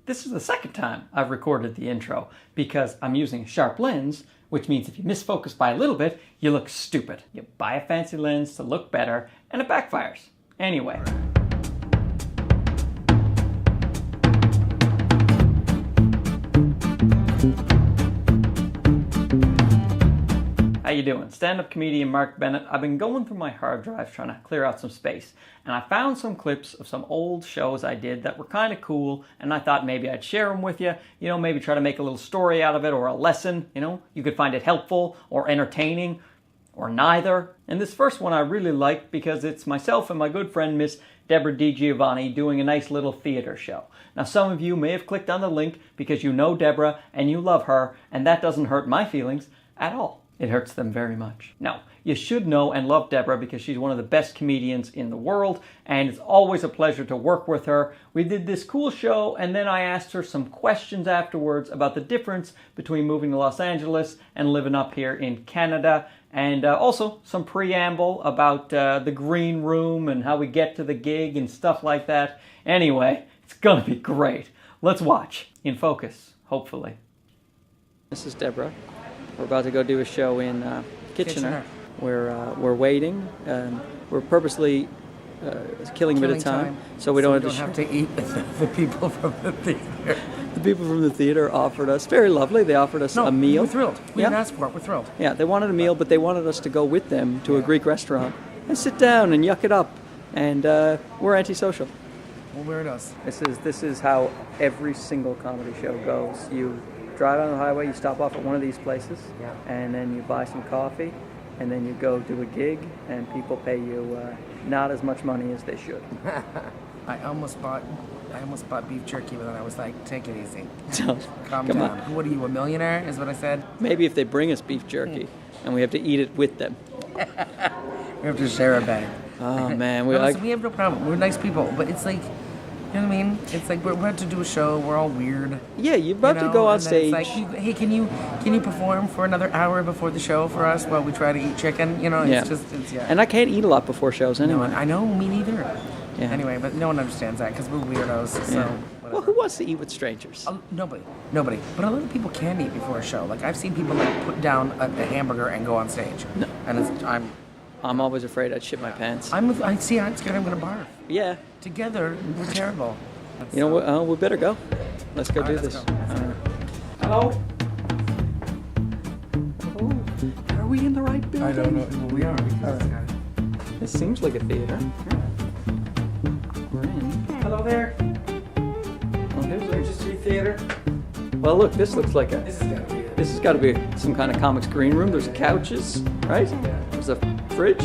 This is the second time I've recorded the intro because I'm using a sharp lens, which means if you misfocus by a little bit, you look stupid. You buy a fancy lens to look better, and it backfires. Anyway. How you doing? Stand-up comedian Mark Bennett. I've been going through my hard drive trying to clear out some space, and I found some clips of some old shows I did that were kind of cool, and I thought maybe I'd share them with you. You know, maybe try to make a little story out of it or a lesson. You know, you could find it helpful or entertaining or neither. And this first one I really liked because it's myself and my good friend Miss Debra DiGiovanni doing a nice little theater show. Now, some of you may have clicked on the link because you know Debra and you love her, and that doesn't hurt my feelings at all. It hurts them very much. Now, you should know and love Debra because she's one of the best comedians in the world, and it's always a pleasure to work with her. We did this cool show, and then I asked her some questions afterwards about the difference between moving to Los Angeles and living up here in Canada, and also some preamble about the green room and how we get to the gig and stuff like that. Anyway, it's gonna be great. Let's watch. In focus, hopefully. This is Debra. We're about to go do a show in Kitchener. We're waiting. We're purposely killing a bit of time so we don't have to eat with the people from the theater. The people from the theater offered us, very lovely, they offered us a meal. We're thrilled. We didn't ask for it. We're thrilled. Yeah, they wanted a meal, but they wanted us to go with them to a Greek restaurant and sit down and yuck it up. And we're antisocial. We're weirdos. This is how every single comedy show goes. You drive on the highway, you stop off at one of these places, and then you buy some coffee, and then you go do a gig, and people pay you not as much money as they should. I almost bought beef jerky, but then I was like, take it easy. Calm Come down. on. What are you, a millionaire, is what I said? Maybe if they bring us beef jerky, and we have to eat it with them. We have to share a bag. Oh, man. We have no problem. We're nice people, but it's like, you know what I mean? It's like we're about to do a show. We're all weird. Yeah, you're about to go on stage. It's like, hey, can you perform for another hour before the show for us while we try to eat chicken? You know, it's just. And I can't eat a lot before shows anyway. No, I know, me neither. Yeah. Anyway, but no one understands that because we're weirdos. So. Yeah. Well, who wants to eat with strangers? Nobody. But a lot of people can eat before a show. Like I've seen people like put down a hamburger and go on stage. No. And I'm always afraid I'd shit my pants. I'm scared I'm gonna barf. Yeah. Together, we're terrible. You know what? We better go. Let's go do this. Hello? Oh, are we in the right building? I don't know. Well, we are. This seems like a theater. We're in. Hello there. Oh, here's the Registry Theater. Well, look, this looks like a. This has got to be some kind of comics green room. There's couches, right? There's a fridge,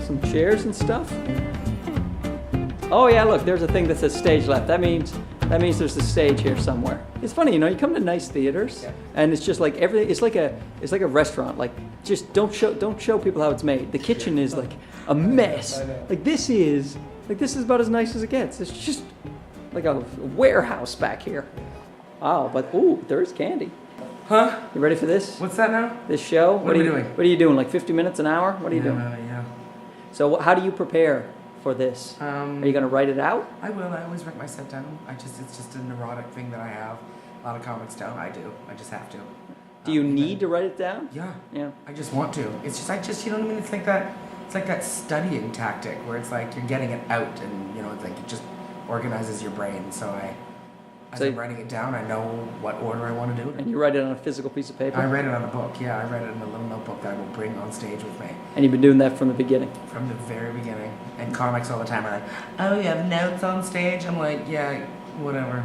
some chairs and stuff. Oh yeah, look, there's a thing that says stage left. That means there's a stage here somewhere. It's funny, you know, you come to nice theaters and it's just like everything. It's like a restaurant. Like, just don't show people how it's made. The kitchen is like a mess. Like this is about as nice as it gets. It's just like a warehouse back here. Wow, but ooh, there is candy. Huh? You ready for this? What's that now? This show? What are we doing? What are you doing? Like 50 minutes, an hour? What are you doing? Yeah. So how do you prepare for this? Are you going to write it out? I will. I always write my set down. It's just a neurotic thing that I have. A lot of comics don't. I do. I just have to. Do you need to write it down? Yeah. I just want to. It's just, you know what I mean? It's like that studying tactic where it's like you're getting it out and, you know, it's like it just organizes your brain. So as I'm writing it down, I know what order I want to do it in. And you write it on a physical piece of paper? I write it on a book, yeah. I write it in a little notebook that I will bring on stage with me. And you've been doing that from the beginning? From the very beginning. And comics all the time are like, oh, you have notes on stage? I'm like, yeah, whatever.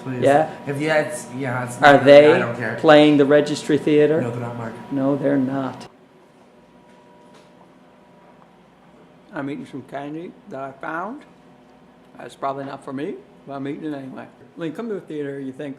Please. Yeah? It's Are they I don't care. playing the Registry Theater? No, they're not, Mark. No, they're not. I'm eating some candy that I found. That's probably not for me, but I'm eating it anyway. When you come to a theater, you think,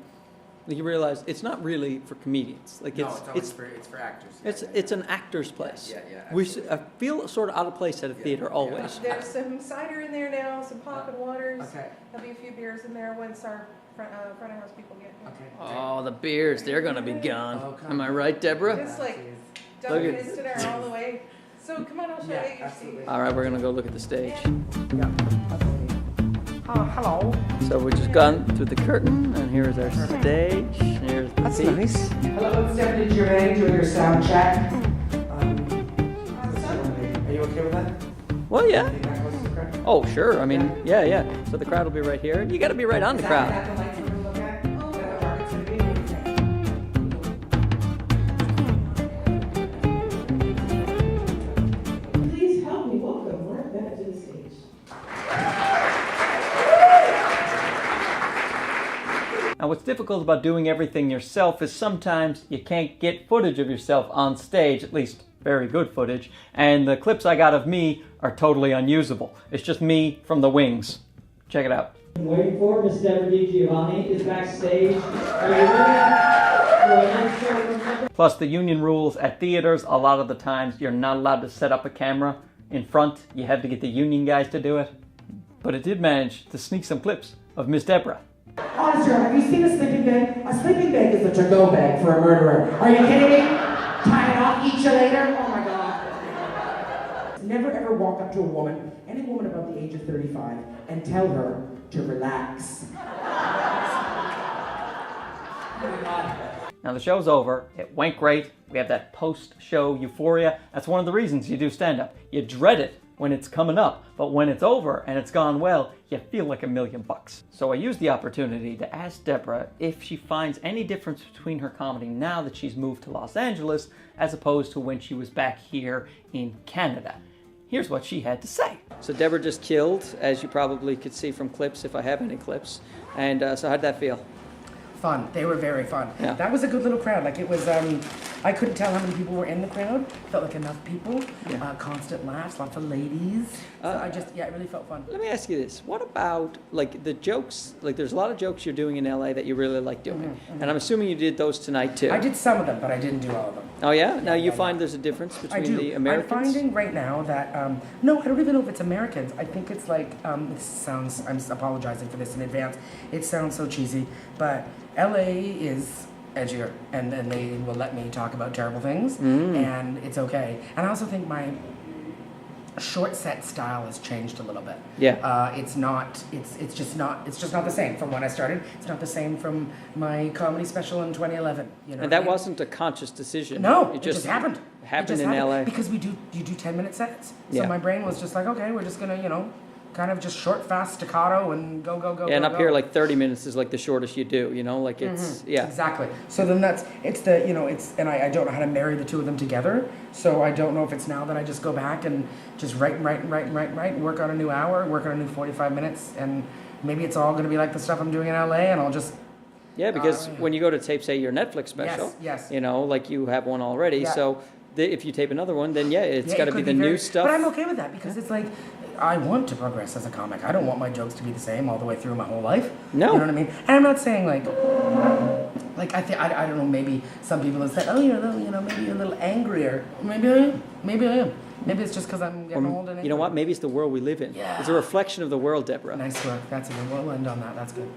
you realize it's not really for comedians. Like it's for actors. It's an actor's place. Yeah. I feel sort of out of place at a theater always. There's some cider in there now, some poppin' waters. Okay. There'll be a few beers in there once our front of house people get here. Okay. Oh, the beers, they're going to be gone. Oh, come Am I on. right, Deborah? Just like Look double at- fisted her all the way. So come on, I'll show you your seat. All right, we're going to go look at the stage. Yeah. Oh, hello. So we've just gone through the curtain, and here's our stage. Here's the That's peaks. nice. Hello, it's Debra DiGiovanni doing your sound check. Are you okay with that? Well, yeah. Are you that close to the crowd? Oh, sure. I mean, yeah. So the crowd will be right here. You got to be right on the crowd. Please help me welcome Mark Bennett to the stage. Now, what's difficult about doing everything yourself is sometimes you can't get footage of yourself on stage, at least very good footage, and the clips I got of me are totally unusable. It's just me from the wings. Check it out. Waiting for Miss Debra DiGiovanni is backstage. Are you ready for our next show? Remember? Plus, the union rules at theaters, a lot of the times you're not allowed to set up a camera in front. You have to get the union guys to do it. But it did manage to sneak some clips of Miss Debra. Honestly, have you seen a sleeping bag? A sleeping bag is a to-go bag for a murderer. Are you kidding me? Tie it off, eat you later? Oh my God. Never ever walk up to a woman, any woman above the age of 35, and tell her to relax. Oh my God. Now the show's over, it went great, we have that post-show euphoria. That's one of the reasons you do stand-up. You dread it when it's coming up, but when it's over and it's gone well, you feel like $1,000,000. So I used the opportunity to ask Debra if she finds any difference between her comedy now that she's moved to Los Angeles as opposed to when she was back here in Canada. Here's what she had to say. So Debra just killed, as you probably could see from clips, if I have any clips. And so how'd that feel? Fun. They were very fun. Yeah. That was a good little crowd. Like it was, I couldn't tell how many people were in the crowd. Felt like enough people. Yeah. Constant laughs, lots of ladies. So it really felt fun. Let me ask you this. What about, like, the jokes? Like, there's a lot of jokes you're doing in LA that you really like doing. And I'm assuming you did those tonight, too. I did some of them, but I didn't do all of them. Oh, yeah? Now you find there's a difference I between do. the Americans? I'm finding right now that, no, I don't even know if it's Americans. I think it's like, this sounds, I'm apologizing for this in advance. It sounds so cheesy, but LA is edgier, and they will let me talk about terrible things, and it's okay. And I also think my short set style has changed a little bit. Yeah. It's just not the same from when I started. It's not the same from my comedy special in 2011. You know And that wasn't a conscious decision. No, it just happened. Happened in LA. Because you do 10-minute sets. So Yeah. my brain was just like, okay, we're just gonna, kind of just short, fast staccato and go. Yeah, and go, up go. here, like 30 minutes is like the shortest you do, like it's, yeah. Exactly. So then and I don't know how to marry the two of them together. So I don't know if it's now that I just go back and just write, and work on a new hour, work on a new 45 minutes, and maybe it's all going to be like the stuff I'm doing in LA, and I'll just... Yeah, because when you go to tape, say, your Netflix special, Yes. like you have one already, Yeah. so if you tape another one, then it's Yeah, got to it be could the very- new stuff. But I'm okay with that because it's like, I want to progress as a comic. I don't want my jokes to be the same all the way through my whole life. No. You know what I mean? And I'm not saying like I don't know, maybe some people have said, oh, you're a little, maybe you're a little angrier. Maybe I am. Maybe it's just because I'm getting old and You know what? Maybe it's the world we live in. Yeah. It's a reflection of the world, Debra. Nice work. That's a good one. We'll end on that. That's good.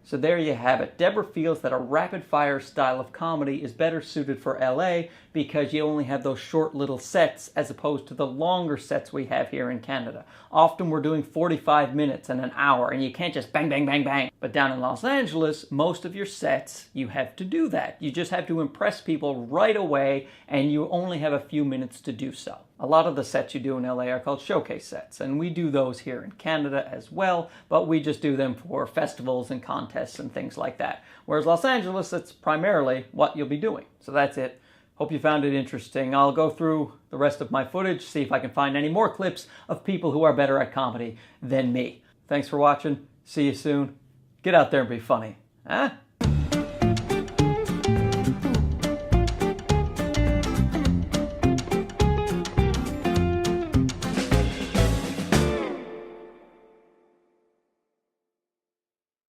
So there you have it. Debra feels that a rapid-fire style of comedy is better suited for LA because you only have those short little sets as opposed to the longer sets we have here in Canada. Often we're doing 45 minutes and an hour, and you can't just bang, bang, bang, bang. But down in Los Angeles, most of your sets, you have to do that. You just have to impress people right away, and you only have a few minutes to do so. A lot of the sets you do in LA are called showcase sets, and we do those here in Canada as well, but we just do them for festivals and contests and things like that. Whereas Los Angeles, that's primarily what you'll be doing. So that's it. Hope you found it interesting. I'll go through the rest of my footage, see if I can find any more clips of people who are better at comedy than me. Thanks for watching. See you soon. Get out there and be funny. Huh?